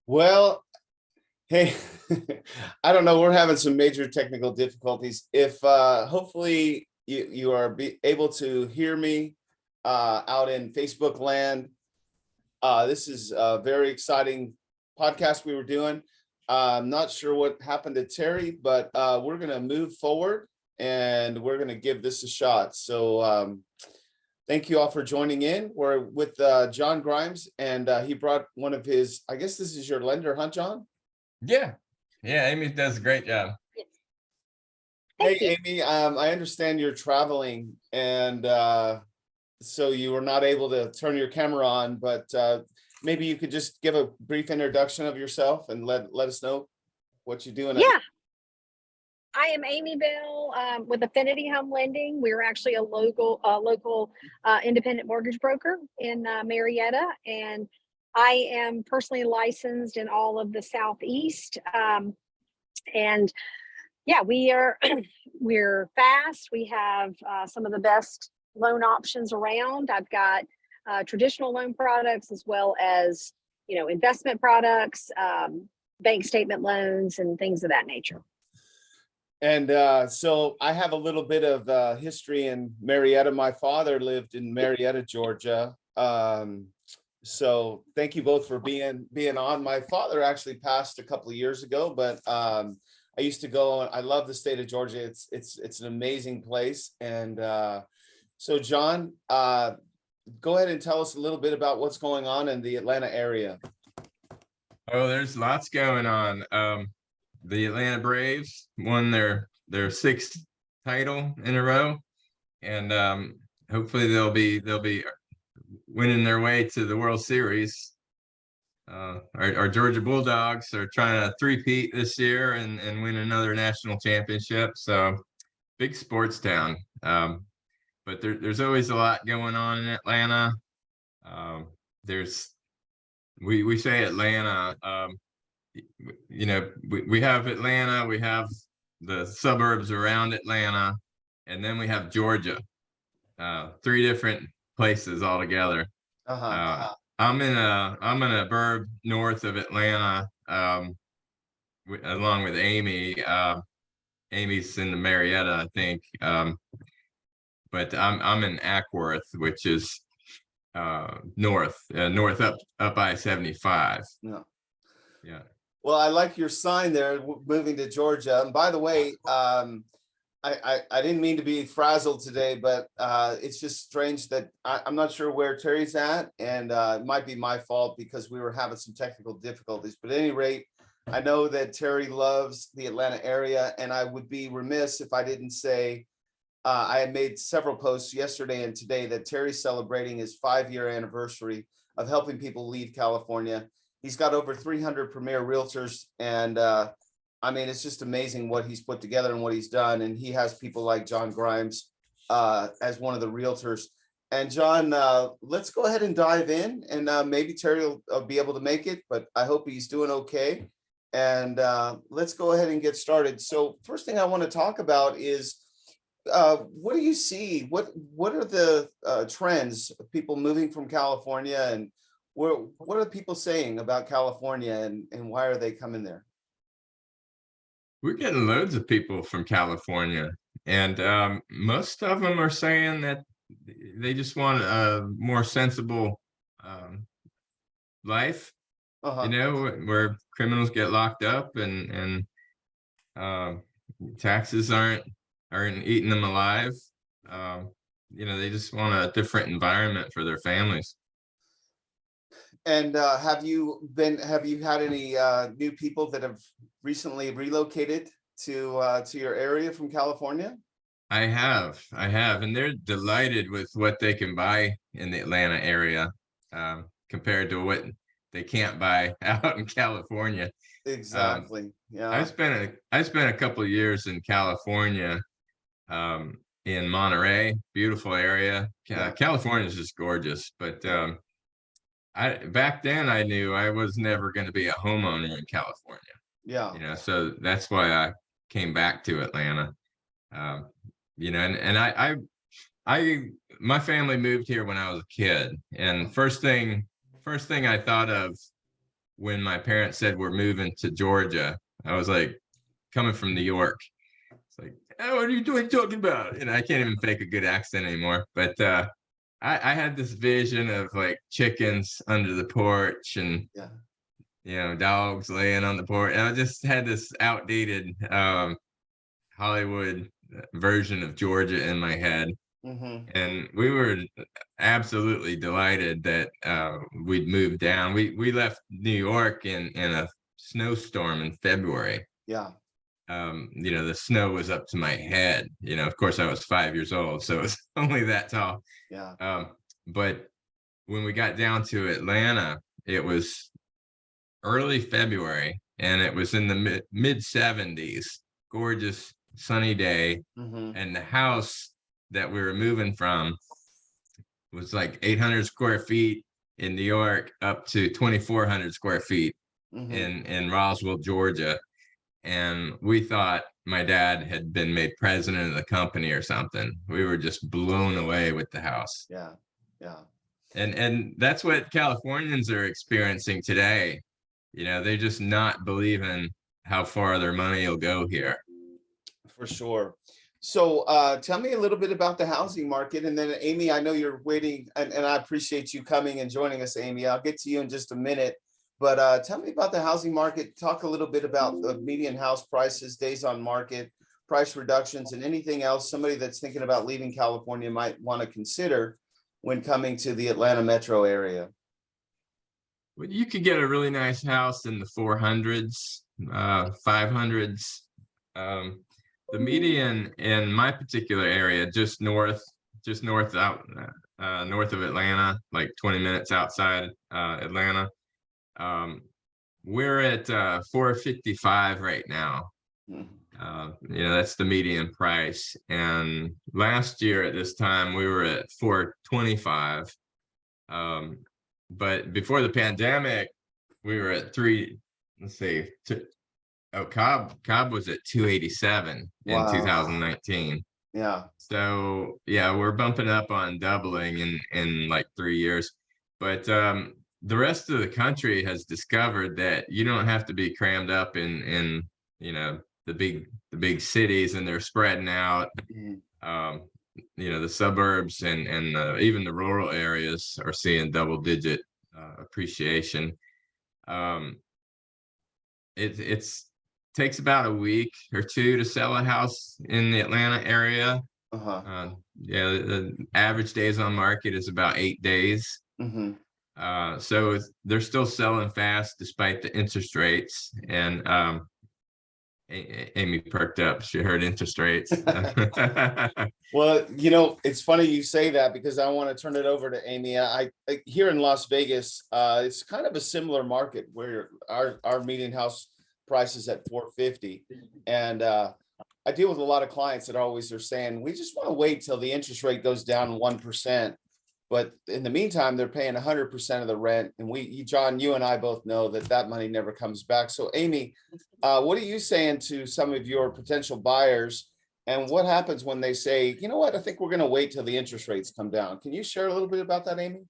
Well, hey, I don't know. We're having some major technical difficulties. If hopefully you are able to hear me out in Facebook land. This is a very exciting podcast we were doing. I'm not sure what happened to Terry, but we're going to move forward and we're going to give this a shot. So thank you all for joining in. We're with John Grimes, and he brought one of his, I guess this is your lender, huh, John? Yeah. Amy does a great job. Hey, Amy, I understand you're traveling, and so you were not able to turn your camera on, but maybe you could just give a brief introduction of yourself and let us know what you're doing. Yeah. I am Amy Bell with Affinity Home Lending. We're actually a local independent mortgage broker in Marietta, and I am personally licensed in all of the Southeast. And yeah, we're fast. We have some of the best loan options around. I've got traditional loan products as well as investment products, bank statement loans, and things of that nature. And so I have a little bit of history in Marietta. My father lived in Marietta, Georgia. So thank you both for being on. My father actually passed a couple of years ago, but I used to go. I love the state of Georgia. It's an amazing place. And so John, go ahead and tell us a little bit about what's going on in the Atlanta area. Oh, there's lots going on. The Atlanta Braves won their sixth title in a row, and hopefully they'll be winning their way to the World Series. Our Georgia Bulldogs are trying to three-peat this year and win another national championship. So big sports town. But there's always a lot going on in Atlanta. We say Atlanta. We have Atlanta, we have the suburbs around Atlanta, and then we have Georgia. Three different places altogether. I'm in a burb north of Atlanta, along with Amy. Amy's in the Marietta, I think. But I'm in Ackworth, which is north up I-75. Yeah. Well, I like your sign there, moving to Georgia. And by the way, I didn't mean to be frazzled today, but it's just strange that I'm not sure where Terry's at, and it might be my fault because we were having some technical difficulties. But at any rate, I know that Terry loves the Atlanta area, and I would be remiss if I didn't say I had made several posts yesterday and today that Terry's celebrating his 5-year anniversary of helping people leave California. He's got over 300 premier realtors, and I mean, it's just amazing what he's put together and what he's done. And he has people like John Grimes as one of the realtors. And John, let's go ahead and dive in, and maybe Terry will be able to make it, but I hope he's doing okay. And let's go ahead and get started. So first thing I want to talk about is what do you see? What are the trends of people moving from California, and what are people saying about California, and why are they coming there? We're getting loads of people from California, and most of them are saying that they just want a more sensible life, where criminals get locked up and taxes aren't eating them alive. They just want a different environment for their families. And have you had any new people that have recently relocated to your area from California? I have, and they're delighted with what they can buy in the Atlanta area compared to what they can't buy out in California. Exactly. Yeah. I spent a couple of years in California, in Monterey, beautiful area. California is just gorgeous, but back then I knew I was never going to be a homeowner in California. Yeah. So that's why I came back to Atlanta. And my family moved here when I was a kid, and first thing I thought of when my parents said we're moving to Georgia. I was like, coming from New York. It's like, oh, what are you doing talking about? And I can't even fake a good accent anymore. But I had this vision of like chickens under the porch and Yeah. dogs laying on the porch. And I just had this outdated Hollywood version of Georgia in my head. Mm-hmm. And we were absolutely delighted that we'd moved down. We left New York in a snowstorm in February. Yeah. The snow was up to my head. Of course I was 5 years old, so it was only that tall. Yeah. But when we got down to Atlanta, it was early February and it was in the mid 70s, gorgeous sunny day. Mm-hmm. And the house that we were moving from was like 800 square feet in New York up to 2,400 square feet Mm-hmm. in Roswell, Georgia. And we thought my dad had been made president of the company or something. We were just blown away with the house. Yeah. Yeah. And that's what Californians are experiencing today. They're just not believing how far their money will go here. For sure. So tell me a little bit about the housing market. And then Amy, I know you're waiting and I appreciate you coming and joining us, Amy. I'll get to you in just a minute. But tell me about the housing market. Talk a little bit about the median house prices, days on market, price reductions, and anything else somebody that's thinking about leaving California might want to consider when coming to the Atlanta metro area. Well, you could get a really nice house in the 400s, 500s. The median in my particular area, just north north of Atlanta, like 20 minutes outside Atlanta. We're at 455 right now. That's the median price. And last year at this time, we were at 425. But before the pandemic, we were at Cobb was at 287 in 2019. Yeah. So yeah, we're bumping up on doubling in like 3 years. But the rest of the country has discovered that you don't have to be crammed up in the big cities, and they're spreading out. The suburbs and even the rural areas are seeing double-digit appreciation. It's takes about a week or two to sell a house in the Atlanta area. The average days on market is about 8 days. So they're still selling fast despite the interest rates. And Amy perked up. She heard interest rates. Well, it's funny you say that because I want to turn it over to Amy. I here in Las Vegas, it's kind of a similar market where our median house price is at 450. And I deal with a lot of clients that always are saying, we just want to wait till the interest rate goes down 1%. But in the meantime, they're paying 100% of the rent. And John, you and I both know that money never comes back. So Amy, what are you saying to some of your potential buyers? And what happens when they say, you know what, I think we're going to wait till the interest rates come down? Can you share a little bit about that, Amy?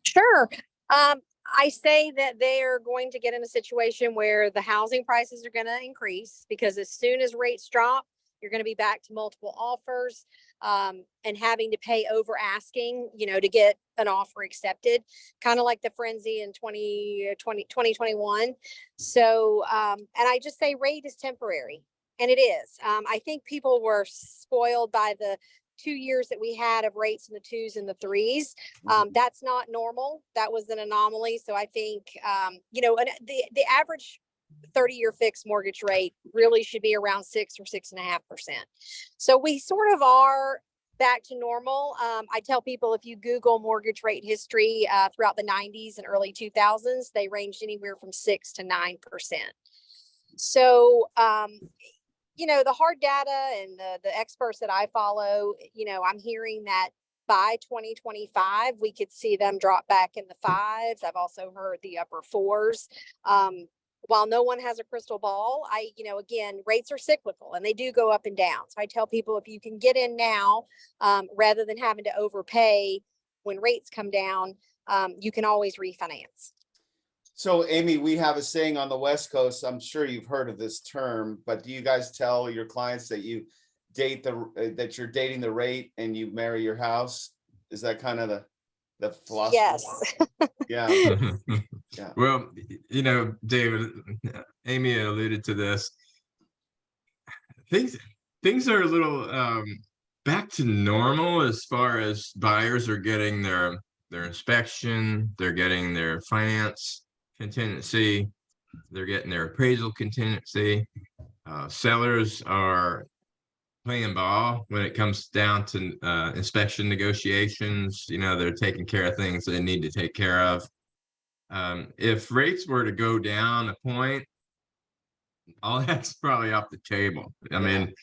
Sure. I say that they are going to get in a situation where the housing prices are going to increase, because as soon as rates drop, you're going to be back to multiple offers and having to pay over asking, to get an offer accepted, kind of like the frenzy in 2021. So, and I just say rate is temporary, and it is. I think people were spoiled by the 2 years that we had of rates in the 2s and the 3s. That's not normal. That was an anomaly. So I think, the average 30-year fixed mortgage rate really should be around 6 or 6.5%. So we sort of are back to normal. I tell people, if you Google mortgage rate history throughout the 90s and early 2000s, they ranged anywhere from 6 to 9%. So, the hard data and the experts that I follow, I'm hearing that by 2025, we could see them drop back in the 5s. I've also heard the upper 4s. While no one has a crystal ball, again, rates are cyclical and they do go up and down. So I tell people, if you can get in now, rather than having to overpay when rates come down, you can always refinance. So Amy, we have a saying on the West Coast, I'm sure you've heard of this term, but do you guys tell your clients that you that you're dating the rate and you marry your house? Is that kind of the philosophy? Yes. Yeah, yeah, Well, David, Amy alluded to this. Things are a little back to normal as far as buyers are getting their inspection, they're getting their finance contingency, they're getting their appraisal contingency. Sellers are playing ball when it comes down to inspection negotiations. They're taking care of things they need to take care of. If rates were to go down a point, all that's probably off the table. I mean,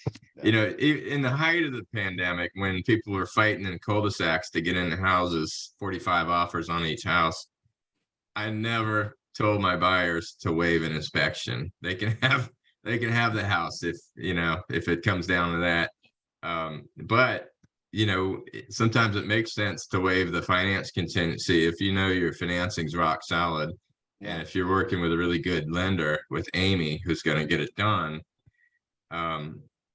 in the height of the pandemic, when people were fighting in cul-de-sacs to get into houses, 45 offers on each house, I never told my buyers to waive an inspection. They can have the house if it comes down to that. But sometimes it makes sense to waive the finance contingency if your financing's rock solid. And if you're working with a really good lender with Amy, who's going to get it done,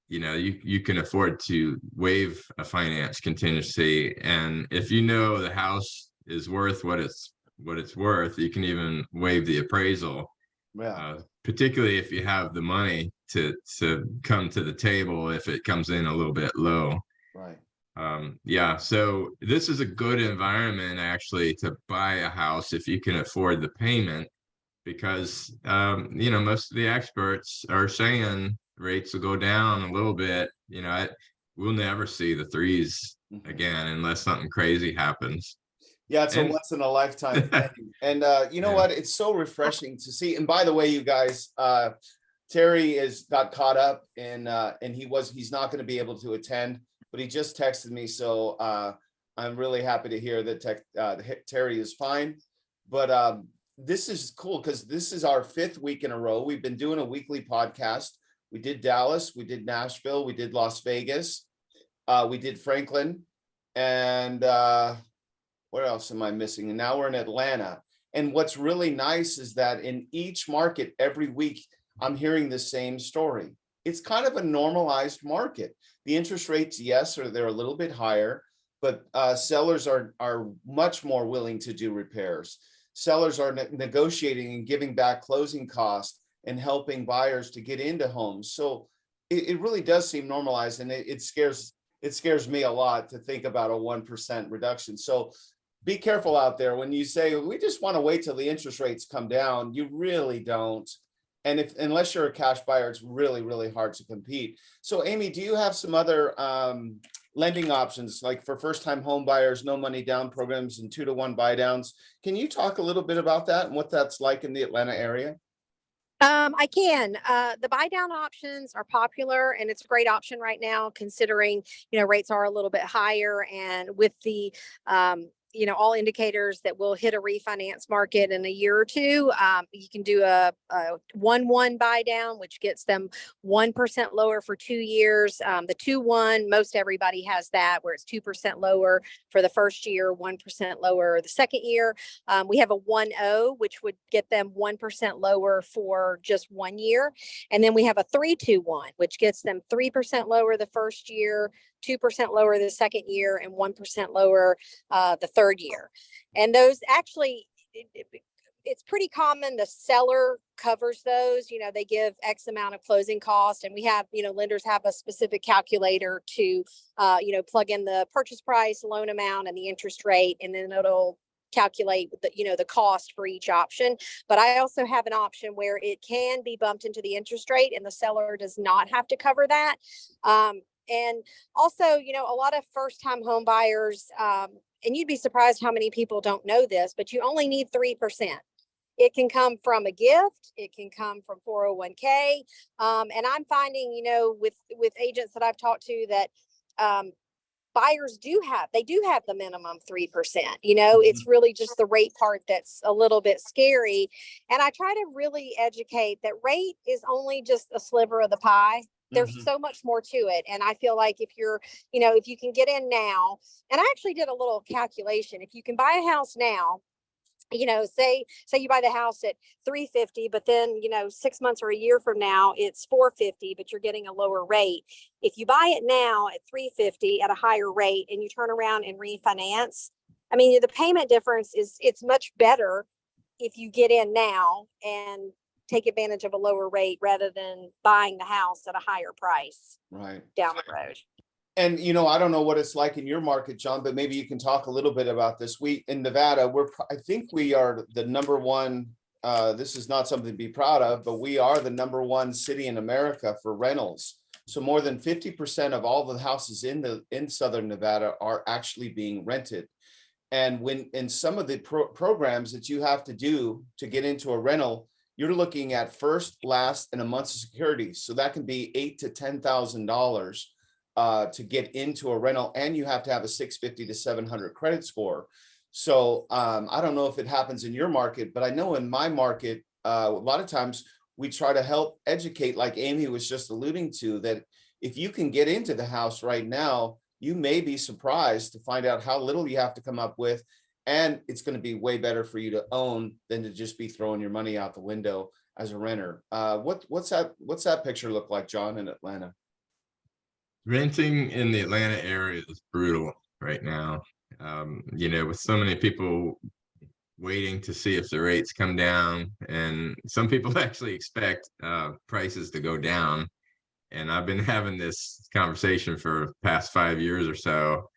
you can afford to waive a finance contingency. And if the house is worth what it's worth, you can even waive the appraisal. Particularly if you have the money to come to the table if it comes in a little bit low. Right. So this is a good environment actually to buy a house if you can afford the payment, because most of the experts are saying rates will go down a little bit. We'll never see the threes again unless something crazy happens. Yeah, it's a once in a lifetime thing. And you know what? It's so refreshing to see. And by the way, you guys, Terry got caught up and he's not going to be able to attend, but he just texted me. So I'm really happy to hear that Terry is fine. But this is cool because this is our 5th week in a row. We've been doing a weekly podcast. We did Dallas, we did Nashville, we did Las Vegas, we did Franklin, and what else am I missing? And now we're in Atlanta. And what's really nice is that in each market every week, I'm hearing the same story. It's kind of a normalized market. The interest rates, yes, they're a little bit higher, but sellers are much more willing to do repairs. Sellers are negotiating and giving back closing costs and helping buyers to get into homes. So it really does seem normalized, and it scares me a lot to think about a 1% reduction. So be careful out there when you say we just want to wait till the interest rates come down. You really don't. And unless you're a cash buyer, it's really, really hard to compete. So Amy, do you have some other lending options, like for first-time home buyers, no money down programs and 2-to-1 buy downs? Can you talk a little bit about that and what that's like in the Atlanta area? I can. The buy down options are popular, and it's a great option right now, considering, rates are a little bit higher, and with the, all indicators that we'll hit a refinance market in a year or two. You can do a 1-1 buy down, which gets them 1% lower for 2 years. The 2-1, most everybody has that, where it's 2% lower for the first year, 1% lower the second year. We have a 1-0, which would get them 1% lower for just 1 year. And then we have a 3-2-1, which gets them 3% lower the first year, 2% lower the second year, and 1% lower the third year. And those actually, it's pretty common. The seller covers those. They give X amount of closing cost, and we have, lenders have a specific calculator to, plug in the purchase price, loan amount, and the interest rate, and then it'll calculate the cost for each option. But I also have an option where it can be bumped into the interest rate, and the seller does not have to cover that. And also, a lot of first-time home buyers, and you'd be surprised how many people don't know this, but you only need 3%. It can come from a gift. It can come from 401k. And I'm finding, with agents that I've talked to, that buyers do have the minimum 3%. It's really just the rate part that's a little bit scary. And I try to really educate that rate is only just a sliver of the pie. There's so much more to it. And I feel like if you can get in now, and I actually did a little calculation, if you can buy a house now say you buy the house at 350, but then 6 months or a year from now it's 450, but you're getting a lower rate. If you buy it now at 350 at a higher rate and you turn around and refinance, I mean, the payment difference it's much better if you get in now and take advantage of a lower rate rather than buying the house at a higher price Right. down the road. And I don't know what it's like in your market, John, but maybe you can talk a little bit about this. We in Nevada, I think we are the number one. This is not something to be proud of, but we are the number one city in America for rentals. So more than 50% of all the houses in Southern Nevada are actually being rented. And when in some of the programs that you have to do to get into a rental, you're looking at first, last, and a month's security. So that can be $8,000 to $10,000 to get into a rental, and you have to have a 650 to 700 credit score. So I don't know if it happens in your market, but I know in my market, a lot of times we try to help educate, like Amy was just alluding to, that if you can get into the house right now, you may be surprised to find out how little you have to come up with. And it's going to be way better for you to own than to just be throwing your money out the window as a renter. What's that picture look like, John, in Atlanta? Renting in the Atlanta area is brutal right now. With so many people waiting to see if the rates come down, and some people actually expect prices to go down. And I've been having this conversation for the past 5 years or so.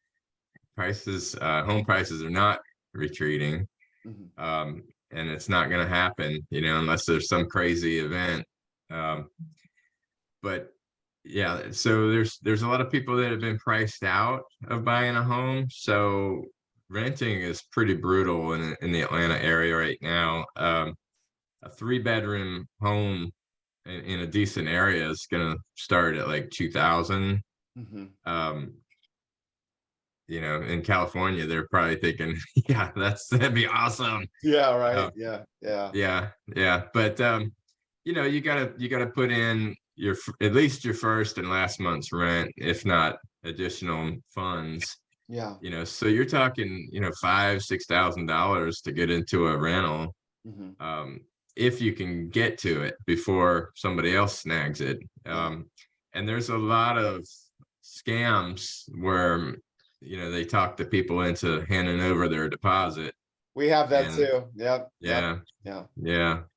Home prices are not retreating. Mm-hmm. And it's not going to happen, unless there's some crazy event. But yeah, so there's a lot of people that have been priced out of buying a home. So renting is pretty brutal in the Atlanta area right now. A 3-bedroom home in a decent area is going to start at like 2,000. Mm-hmm. In California, they're probably thinking, yeah, that'd be awesome. Yeah, right. Yeah. But you gotta put in at least your first and last month's rent, if not additional funds. Yeah. So you're talking, $5,000-$6,000 to get into a rental. Mm-hmm. If you can get to it before somebody else snags it. And there's a lot of scams where they talk the people into handing over their deposit. We have that too. Yep. Yeah.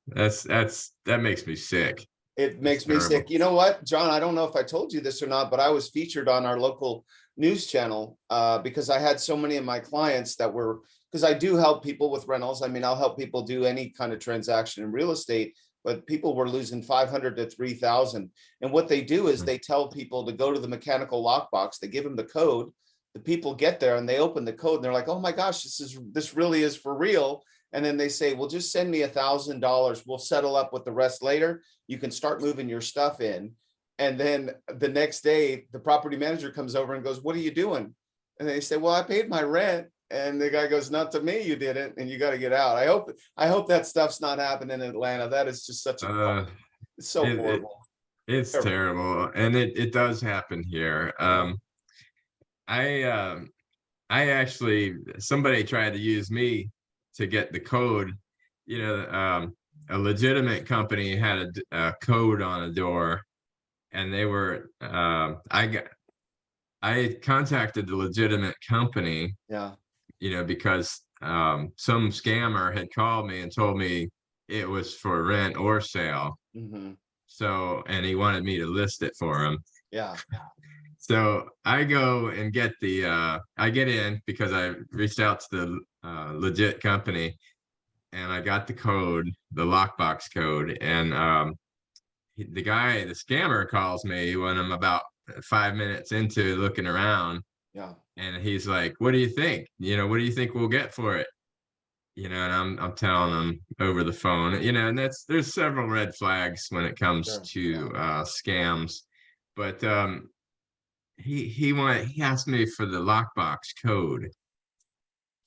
That makes me sick. It makes me sick. You know what, John, I don't know if I told you this or not, but I was featured on our local news channel because I had so many of my clients because I do help people with rentals. I mean, I'll help people do any kind of transaction in real estate, but people were losing 500 to 3,000. And what they do is they tell people to go to the mechanical lockbox. They give them the code. The people get there and they open the code and they're like, oh my gosh, this really is for real. And then they say, well, just send me $1,000. We'll settle up with the rest later. You can start moving your stuff in. And then the next day, the property manager comes over and goes, what are you doing? And they say, well, I paid my rent. And the guy goes, not to me, you didn't. And you got to get out. I hope that stuff's not happening in Atlanta. That is just such it's so horrible. It's terrible. And it does happen here. I actually, somebody tried to use me to get the code. A legitimate company had a code on a door, and they were I contacted the legitimate company. Yeah. Because some scammer had called me and told me it was for rent or sale. Mm-hmm. So, and he wanted me to list it for him. Yeah. So I go and get I get in because I reached out to the legit company, and I got the code, the lockbox code. And the scammer calls me when I'm about 5 minutes into looking around. Yeah. And he's like, what do you think? What do you think we'll get for it? And I'm telling him over the phone, and there's several red flags when it comes to scams. But he asked me for the lockbox code.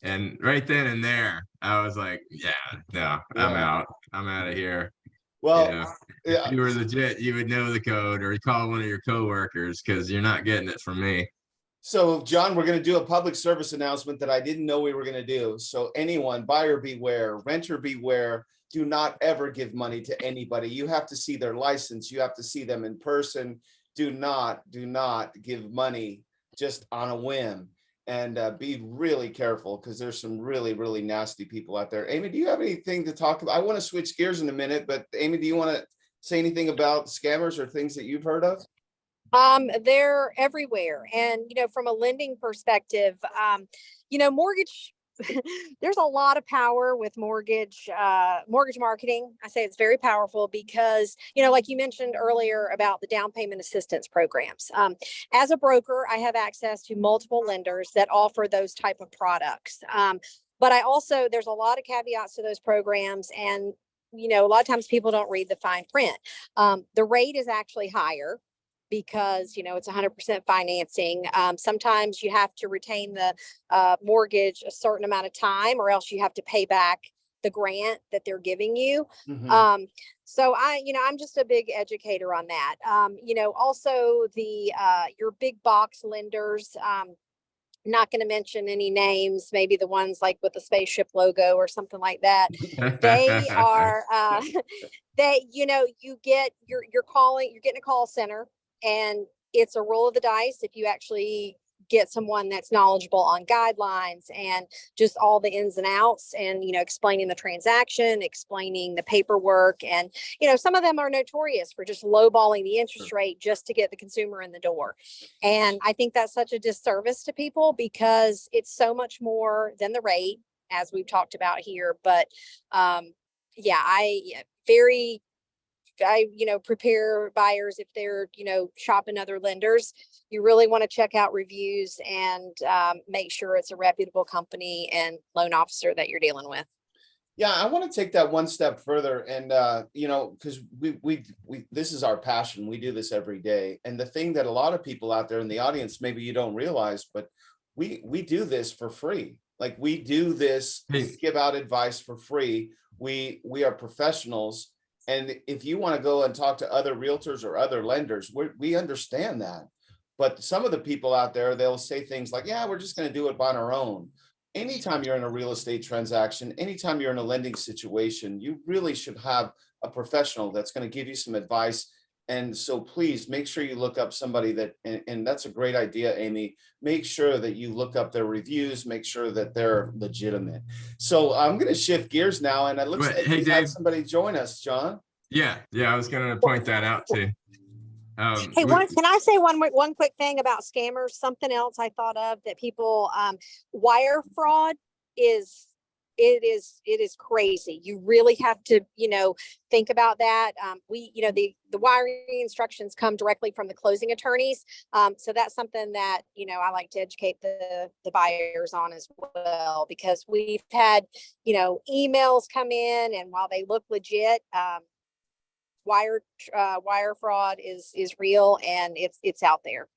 And right then and there, I was like, yeah, no, I'm out. I'm out of here. Well, if you were legit, you would know the code, or you call one of your coworkers, because you're not getting it from me. So John, we're going to do a public service announcement that I didn't know we were going to do. So anyone, buyer beware, renter beware, do not ever give money to anybody. You have to see their license. You have to see them in person. Do not give money just on a whim, and be really careful, because there's some really, really nasty people out there. Amy, do you have anything to talk about? I want to switch gears in a minute, but Amy, do you want to say anything about scammers or things that you've heard of? They're everywhere. And, from a lending perspective, mortgage, there's a lot of power with mortgage marketing. I say it's very powerful because, like you mentioned earlier about the down payment assistance programs. As a broker, I have access to multiple lenders that offer those type of products. But there's a lot of caveats to those programs, and a lot of times people don't read the fine print. The rate is actually higher because, it's 100% financing. Sometimes you have to retain the mortgage a certain amount of time, or else you have to pay back the grant that they're giving you. Mhm. So I'm just a big educator on that. Also your big box lenders, not going to mention any names, maybe the ones like with the spaceship logo or something like that. They are, you're getting a call center, and it's a roll of the dice if you actually get someone that's knowledgeable on guidelines and just all the ins and outs, and explaining the transaction, explaining the paperwork. And some of them are notorious for just lowballing the interest rate just to get the consumer in the door. And I think that's such a disservice to people, because it's so much more than the rate, as we've talked about here. But I prepare buyers if they're, shopping other lenders. You really want to check out reviews and make sure it's a reputable company and loan officer that you're dealing with. Yeah, I want to take that one step further, and because we this is our passion. We do this every day, and the thing that a lot of people out there in the audience, maybe you don't realize, but we do this for free. Like, we do this, give out advice for free. We are professionals. And if you want to go and talk to other realtors or other lenders, we understand that. But some of the people out there, they'll say things like, yeah, we're just going to do it on our own. Anytime you're in a real estate transaction, anytime you're in a lending situation, you really should have a professional that's going to give you some advice. And so please make sure you look up somebody that, and that's a great idea, Amy. Make sure that you look up their reviews, make sure that they're legitimate. So I'm going to shift gears now, and it looks like Hey, we Dave. had somebody join us, John. Yeah, I was going to point that out too. Hey, can I say one quick thing about scammers? Something else I thought of that people, wire fraud is crazy. You really have to, think about that. The wiring instructions come directly from the closing attorneys. So that's something that, I like to educate the buyers on as well, because we've had, emails come in, and while they look legit, wire fraud is real, and it's out there.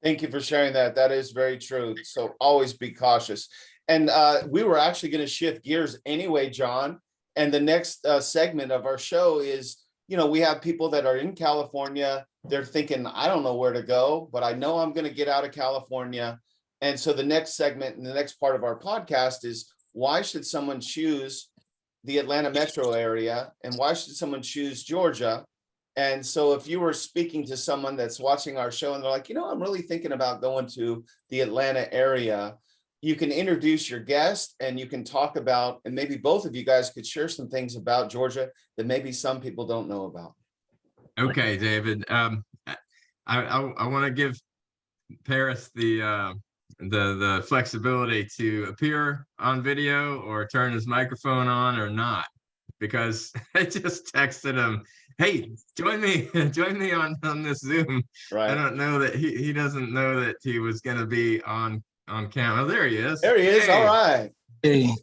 Thank you for sharing that. That is very true. So always be cautious. And we were actually going to shift gears anyway, John. And the next segment of our show is, we have people that are in California. They're thinking, I don't know where to go, but I know I'm going to get out of California. And so the next segment and the next part of our podcast is, why should someone choose the Atlanta metro area, and why should someone choose Georgia? And so if you were speaking to someone that's watching our show and they're like, I'm really thinking about going to the Atlanta area, you can introduce your guest, and you can talk about, and maybe both of you guys could share some things about Georgia that maybe some people don't know about. Okay, David. I want to give Paris the flexibility to appear on video or turn his microphone on or not, because I just texted him, hey, join me on this Zoom. Right. I don't know that he doesn't know that he was going to be on camera. Oh, there he is. There he is. Hey. All right. Hey.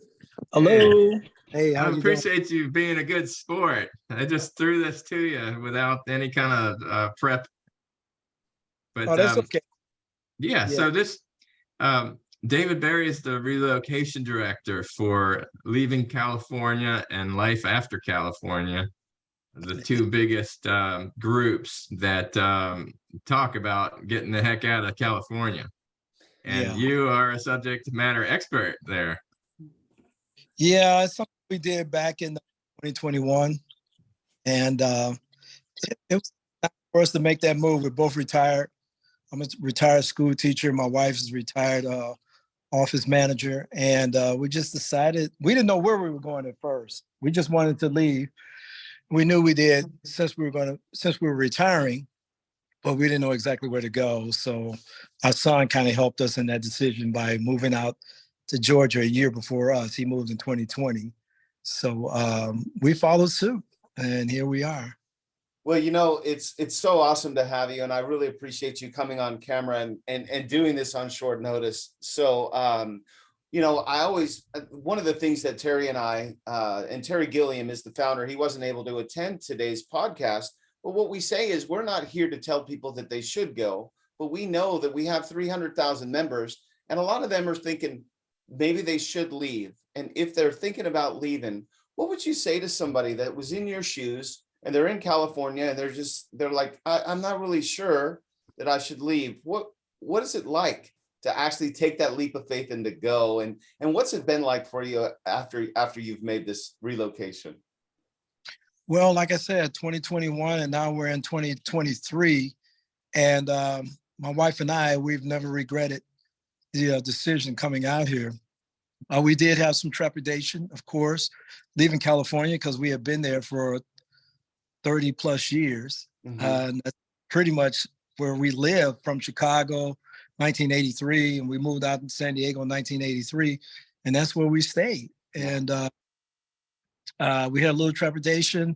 Hello. Hey, I appreciate you being a good sport. I just threw this to you without any kind of prep. But that's okay. Yeah, so this David Berry is the relocation director for Leaving California and Life After California, the two biggest groups that talk about getting the heck out of California. And Yeah. you are a subject matter expert there. Yeah, it's something we did back in 2021. And it was time for us to make that move. We're both retired. I'm a retired school teacher. My wife is retired office manager. And we just decided, we didn't know where we were going at first. We just wanted to leave. We knew we did since we were retiring, but we didn't know exactly where to go. So our son kind of helped us in that decision by moving out to Georgia a year before us. He moved in 2020. So we followed suit, and here we are. Well, it's so awesome to have you, and I really appreciate you coming on camera and doing this on short notice. So, I always, one of the things that Terry and I, and Terry Gilliam is the founder, he wasn't able to attend today's podcast, but what we say is we're not here to tell people that they should go, but we know that we have 300,000 members, and a lot of them are thinking maybe they should leave. And if they're thinking about leaving, what would you say to somebody that was in your shoes and they're in California and they're like, I'm not really sure that I should leave? What is it like to actually take that leap of faith and to go? And what's it been like for you after you've made this relocation? Well, like I said, 2021, and now we're in 2023. And my wife and I, we've never regretted the decision coming out here. We did have some trepidation, of course, leaving California because we had been there for 30 plus years. And that's pretty much where we live from Chicago, 1983. And we moved out in San Diego in 1983. And that's where we stayed. And we had a little trepidation,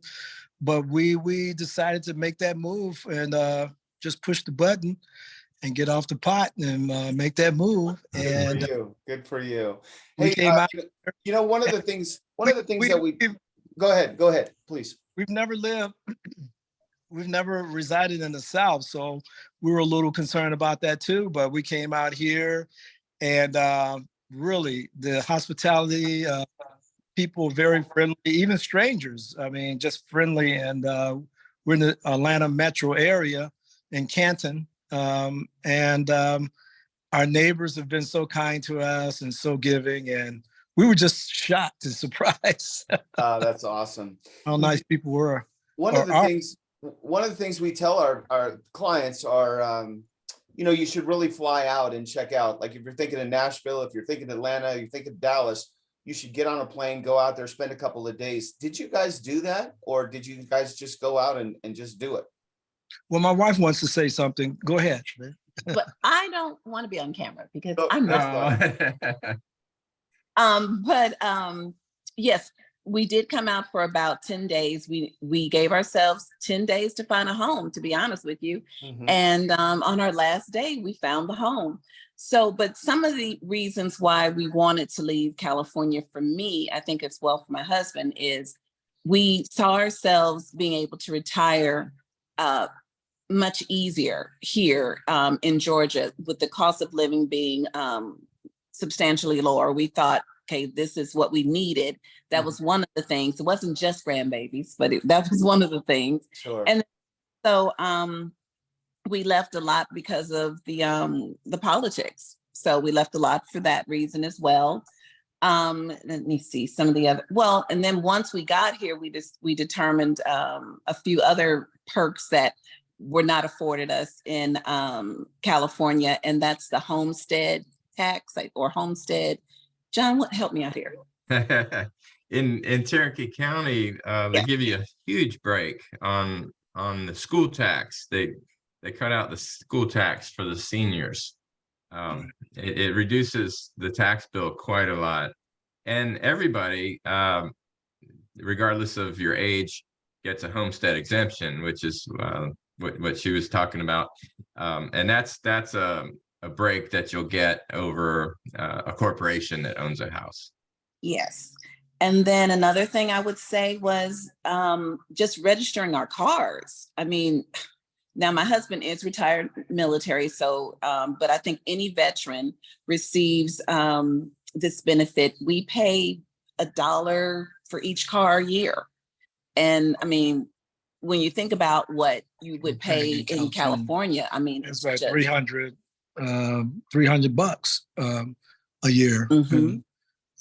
but we decided to make that move and just push the button and get off the pot and make that move. And Good for you. We Hey, came out. one of the things that we go ahead, please. We've never resided in the South, so we were a little concerned about that too. But we came out here, and really, the hospitality, people are very friendly, even strangers. I mean, just friendly. And we're in the Atlanta metro area in Canton, and our neighbors have been so kind to us and so giving, and we were just shocked and surprised. That's awesome. How nice people were. One of the things we tell our clients are, you should really fly out and check out. Like if you're thinking of Nashville, if you're thinking Atlanta, you're thinking Dallas, you should get on a plane, go out there, spend a couple of days. Did you guys do that? Or did you guys just go out and just do it? Well, my wife wants to say something. Go ahead. But I don't want to be on camera because Oh, I'm that's fine. Yes, we did come out for about 10 days. We gave ourselves 10 days to find a home, to be honest with you. Mhm. And on our last day, we found the home. So, but some of the reasons why we wanted to leave California, for me, I think as well for my husband, is we saw ourselves being able to retire much easier here in Georgia, with the cost of living being substantially lower. We thought, okay, this is what we needed. That was one of the things. It wasn't just grandbabies, but that was one of the things. Sure. And so we left a lot because of the politics. So we left a lot for that reason as well. Let me see some of the other, well, and then once we got here, we determined a few other perks that were not afforded us in California, and that's the homestead tax or homestead. John, help me out here. In Cherokee County, they give you a huge break on the school tax. They cut out the school tax for the seniors. It reduces the tax bill quite a lot, and everybody, regardless of your age, gets a homestead exemption, which is what she was talking about, and that's a break that you'll get over a corporation that owns a house. Yes. And then another thing I would say was just registering our cars. I mean, now my husband is retired military, so, but I think any veteran receives this benefit. We pay $1 for each car a year. And I mean, when you think about what you would pay in California, I mean, It's like 300. $300 a year. Mhm.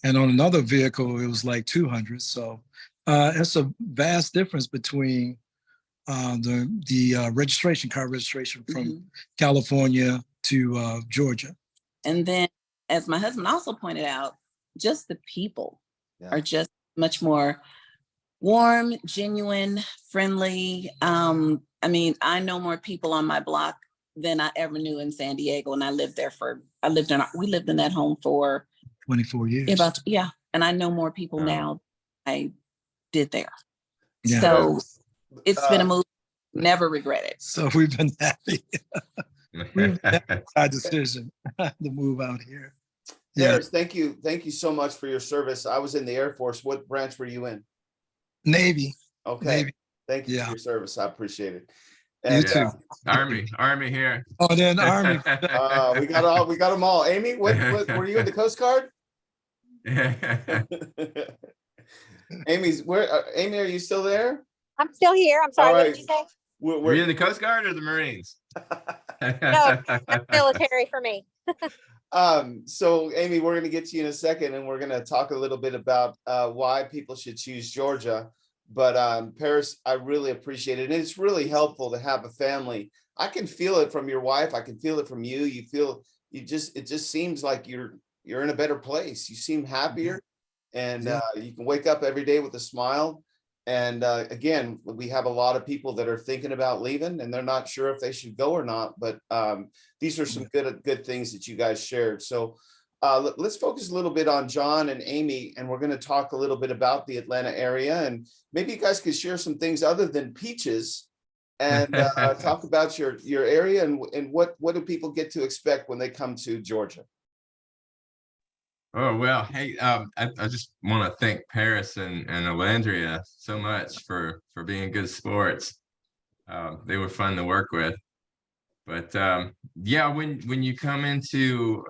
And on another vehicle, it was like 200. So it's a vast difference between the registration, car registration from Mhm. California to Georgia. And then, as my husband also pointed out, just the people Yeah. are just much more warm, genuine, friendly. I mean, I know more people on my block than I ever knew in San Diego, and we lived in that home for 24 years. and I know more people Wow. now than I did there. Yeah. So it's been a Uh, move, never regret it. So we've been happy. We've had our decision to move out here. Yeah, Paris, thank you so much for your service. I was in the Air Force. What branch were you in? Navy. Okay, Navy. thank you Yeah. for your service. I appreciate it. You And too. Army here. Oh, then Army. we got them all. Amy, what were you in the Coast Guard? Amy, are you still there? I'm still here. I'm sorry. All What right. did you say? Were you in the Coast Guard or the Marines? No, military for me. So Amy, we're going to get to you in a second, and we're going to talk a little bit about why people should choose Georgia. But Paris, I really appreciate it. And it's really helpful to have a family. I can feel it from your wife. I can feel it from you. It just seems like you're in a better place. You seem happier, and Yeah. you can wake up every day with a smile. And again, we have a lot of people that are thinking about leaving, and they're not sure if they should go or not. But these are some good things that you guys shared. So let's focus a little bit on John and Amy, and we're going to talk a little bit about the Atlanta area, and maybe you guys could share some things other than peaches, and talk about your area and what do people get to expect when they come to Georgia. Oh, well, hey, I just want to thank Paris and Alandria so much for being good sports. They were fun to work with. But yeah, when you come into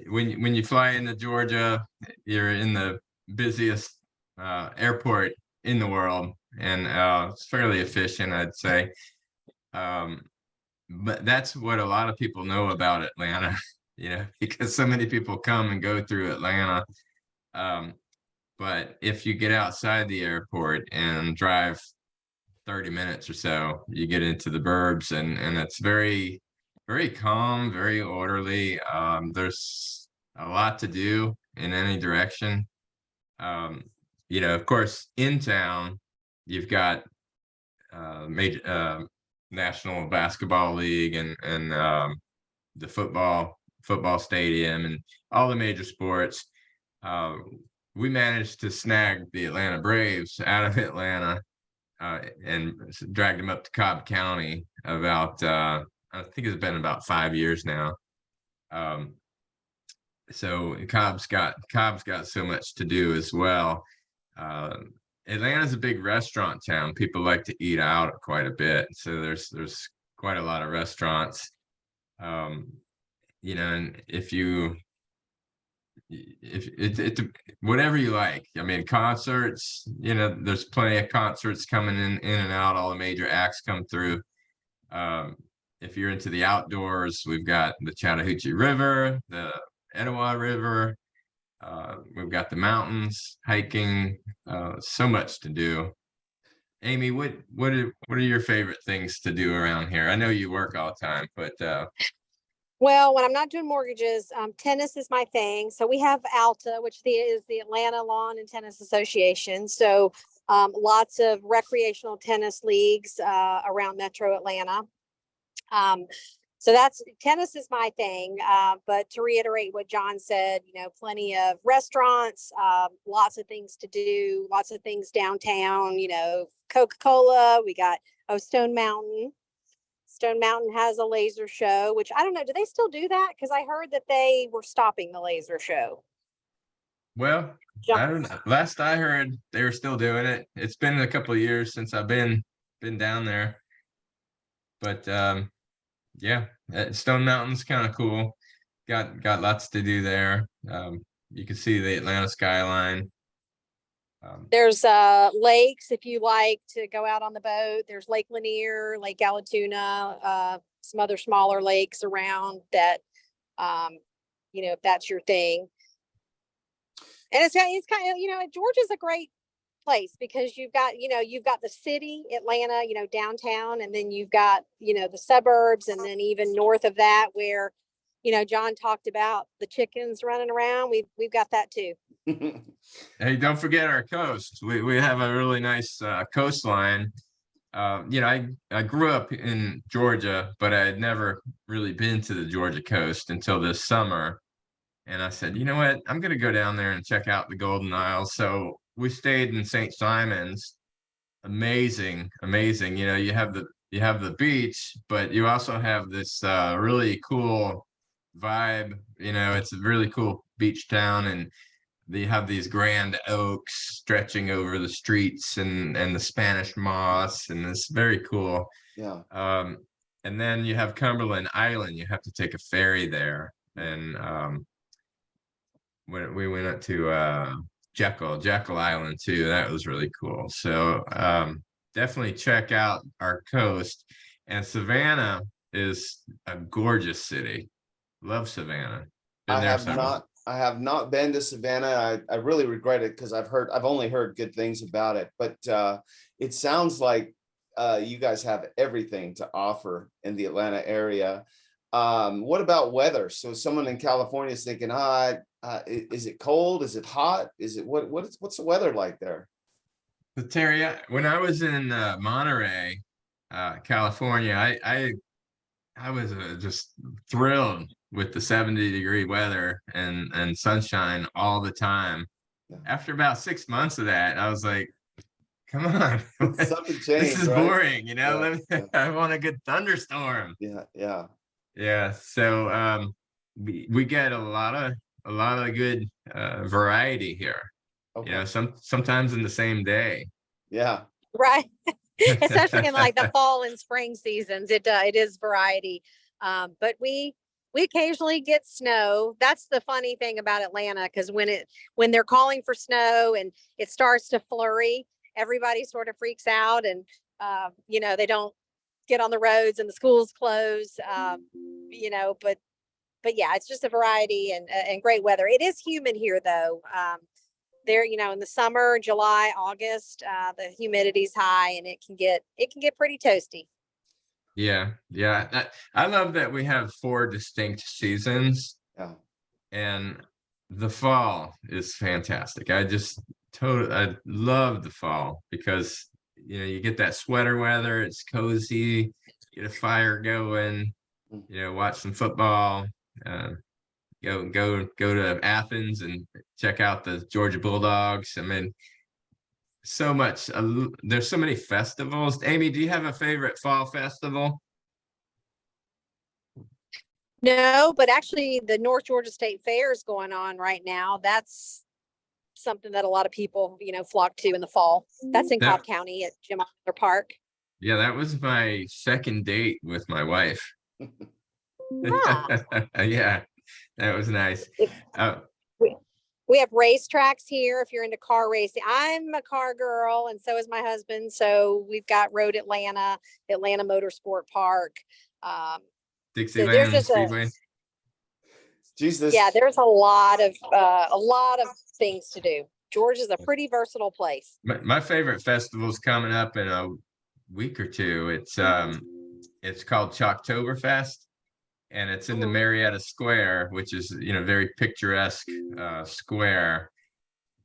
when you fly into Georgia, you're in the busiest airport in the world, and it's fairly efficient, I'd say. But that's what a lot of people know about Atlanta, because so many people come and go through Atlanta. But if you get outside the airport and drive 30 minutes or so, you get into the burbs, and it's very, very calm, very orderly. There's a lot to do in any direction. Of course, in town, you've got major National Basketball League and the football stadium and all the major sports. We managed to snag the Atlanta Braves out of Atlanta and dragged them up to Cobb County about I think it's been about 5 years now. So Cobb's got so much to do as well. Atlanta's a big restaurant town. People like to eat out quite a bit, so there's quite a lot of restaurants. And if it whatever you like. I mean, concerts, there's plenty of concerts coming in and out. All the major acts come through. If you're into the outdoors, we've got the Chattahoochee River, the Etowah River. We've got the mountains, hiking, so much to do. Amy, what are your favorite things to do around here? I know you work all the time, but Well, when I'm not doing mortgages, tennis is my thing. So we have ALTA, which is the Atlanta Lawn and Tennis Association. So lots of recreational tennis leagues around Metro Atlanta. So tennis is my thing. But to reiterate what John said, plenty of restaurants, lots of things to do, lots of things downtown, Coca-Cola, we got Stone Mountain. Stone Mountain has a laser show, which I don't know. Do they still do that? Because I heard that they were stopping the laser show. well, I don't know. Last I heard, they were still doing it. It's been a couple of years since I've been down there, but yeah, Stone Mountain's kind of cool. Got lots to do there. You can see the Atlanta skyline. There's lakes if you like to go out on the boat. There's Lake Lanier, Lake Galatuna, some other smaller lakes around that, if that's your thing. And it's kind of, Georgia's a great place because you've got the city, Atlanta, downtown, and then you've got, the suburbs, and then even north of that where, John talked about the chickens running around. We've got that too. Hey, don't forget our coast. We have a really nice coastline. I grew up in Georgia, but I had never really been to the Georgia coast until this summer. And I said, you know what? I'm going to go down there and check out the Golden Isles. So we stayed in St. Simon's. Amazing, amazing. You have the beach, but you also have this really cool vibe. It's a really cool beach town, and they have these grand oaks stretching over the streets and the Spanish moss, and it's very cool. Yeah. And then you have Cumberland Island. You have to take a ferry there, and when we went up to Jekyll Island too, that was really cool. So definitely check out our coast. And Savannah is a gorgeous city. Love Savannah. Been there several. I have not been to Savannah. I really regret it because I've only heard good things about it, but it sounds like you guys have everything to offer in the Atlanta area. What about weather? So someone in California is thinking, is it cold? Is it hot? Is it what's the weather like there? But Terry, when I was in Monterey, California, I was just thrilled with the 70-degree weather and sunshine all the time. Yeah. After about 6 months of that, I was like, come on, Something changed, this is right? boring, Yeah. I want a good thunderstorm. Yeah. So we get a lot of good variety here. Okay. Sometimes in the same day. Yeah. Right. Especially in like the fall and spring seasons, it is variety. But we occasionally get snow. That's the funny thing about Atlanta, because when they're calling for snow and it starts to flurry, everybody sort of freaks out, and they don't get on the roads and the schools close. But yeah, it's just a variety and great weather. It is humid here though. There, in the summer, July, August, the humidity's high, and it can get pretty toasty. Yeah. I love that we have 4 distinct seasons. Yeah. And the fall is fantastic. I love the fall because you get that sweater weather, it's cozy, get a fire going, watch some football, go to Athens and check out the Georgia Bulldogs. I mean, so much. There's so many festivals. Amy, do you have a favorite fall festival? No, but actually the North Georgia State Fair is going on right now. That's something that a lot of people, flock to in the fall. That's in Cobb County at Jim Oliver Park. Yeah, that was my second date with my wife. Yeah, that was nice. We have racetracks here if you're into car racing. I'm a car girl, and so is my husband. So we've got Road Atlanta Motorsport Park. Dixieland Speedway. Jesus. Yeah, there's a lot of things to do. Georgia's a pretty versatile place. My favorite festival is coming up in a week or two. It's called Chalktoberfest, and it's in the Marietta Square, which is very picturesque square.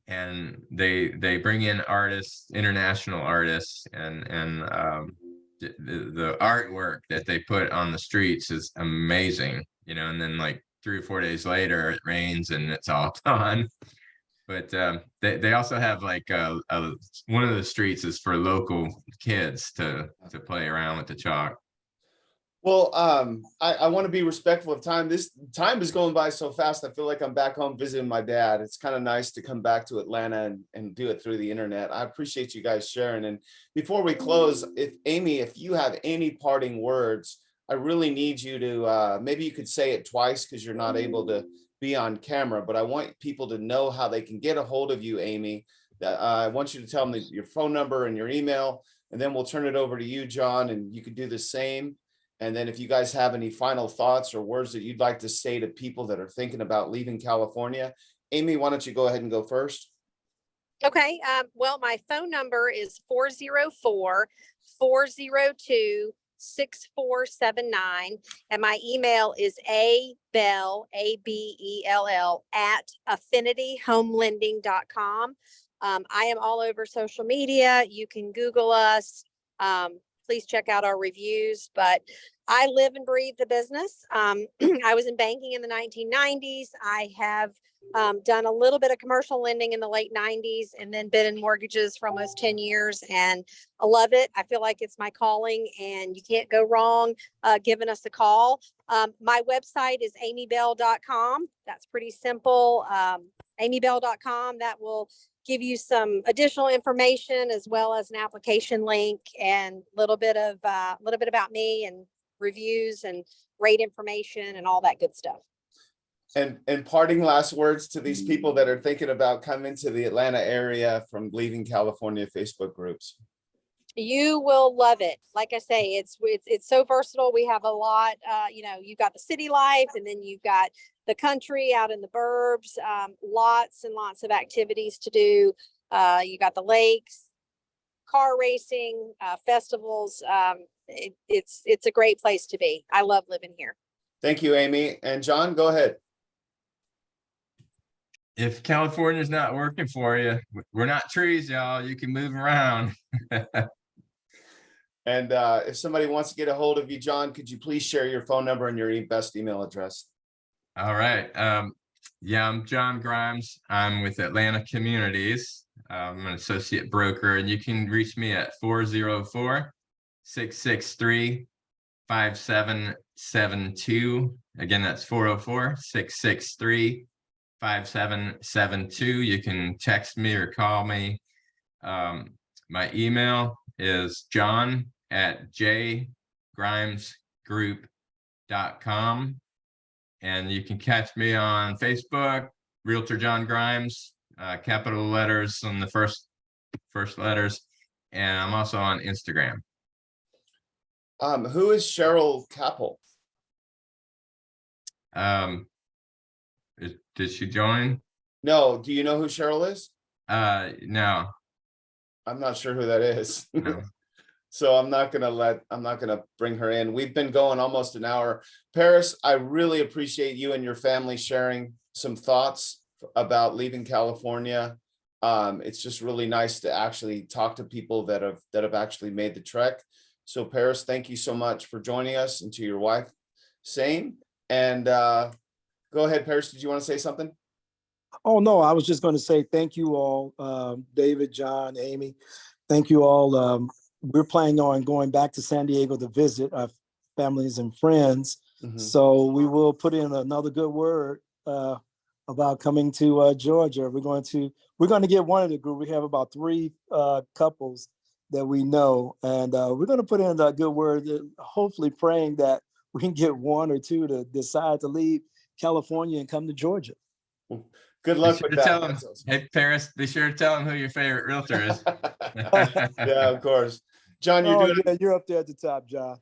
And they bring in artists, international artists, and the artwork that they put on the streets is amazing. And then like 3 or 4 days later, it rains and it's all gone. But they also have like one of the streets is for local kids to play around with the chalk. Well, I want to be respectful of time. This time is going by so fast. I feel like I'm back home visiting my dad. It's kind of nice to come back to Atlanta and do it through the internet. I appreciate you guys sharing. And before we close, if you have any parting words, I really need you to, maybe you could say it twice because you're not able to be on camera, but I want people to know how they can get a hold of you, Amy, I want you to tell them your phone number and your email, and then we'll turn it over to you, John, and you can do the same. And then if you guys have any final thoughts or words that you'd like to say to people that are thinking about leaving California, Amy, why don't you go ahead and go first? Okay, well, my phone number is 404-402-6479. And my email is abell, ABELL, at affinityhomelending.com. I am all over social media. You can Google us. Please check out our reviews, but I live and breathe the business. I was in banking in the 1990s. I have done a little bit of commercial lending in the late 90s and then been in mortgages for almost 10 years, and I love it. I feel like it's my calling, and you can't go wrong giving us a call. My website is amybell.com. That's pretty simple. amybell.com. That will give you some additional information as well as an application link and a little bit about me and reviews and rate information and all that good stuff. And parting last words to these people that are thinking about coming to the Atlanta area from leaving California Facebook groups. You will love it. Like I say, it's so versatile. We have a lot, you've got the city life, and then you've got the country out in the burbs, lots and lots of activities to do. You got the lakes, car racing, festivals. It's a great place to be. I love living here. Thank you, Amy. And John, go ahead. If California's not working for you, we're not trees, y'all. You can move around. And if somebody wants to get a hold of you, John, could you please share your phone number and your best email address? All right. Yeah, I'm John Grimes. I'm with Atlanta Communities. I'm an associate broker, and you can reach me at 404-663-5772. Again, that's 404-663-5772. You can text me or call me. My email is john@jgrimesgroup.com. And you can catch me on Facebook, Realtor John Grimes, capital letters on the first letters. And I'm also on Instagram. Who is Cheryl Capel? Did she join? No. Do you know who Cheryl is? No. I'm not sure who that is. No. So I'm not gonna bring her in. We've been going almost an hour. Paris, I really appreciate you and your family sharing some thoughts about leaving California. It's just really nice to actually talk to people that have actually made the trek. So Paris, thank you so much for joining us, and to your wife, same. And go ahead, Paris, did you want to say something? Oh, no, I was just going to say thank you all, David, John, Amy. Thank you all. We're planning on going back to San Diego to visit our families and friends. Mm-hmm. So we will put in another good word about coming to Georgia. We're going to get one of the group. We have about 3 couples that we know, and we're going to put in a good word, hopefully praying that we can get 1 or 2 to decide to leave California and come to Georgia. Good luck with that. Tell them, hey, Paris, be sure to tell them who your favorite realtor is. Yeah, of course. John, you're up there at the top, John.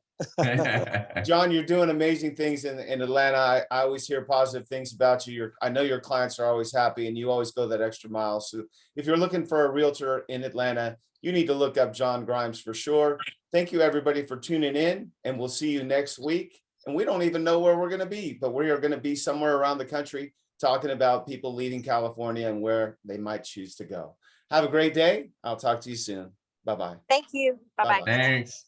John, you're doing amazing things in Atlanta. I always hear positive things about you. I know your clients are always happy, and you always go that extra mile. So if you're looking for a realtor in Atlanta, you need to look up John Grimes for sure. Thank you, everybody, for tuning in, and we'll see you next week. And we don't even know where we're going to be, but we are going to be somewhere around the country talking about people leaving California and where they might choose to go. Have a great day. I'll talk to you soon. Bye-bye. Thank you. Bye-bye. Thanks.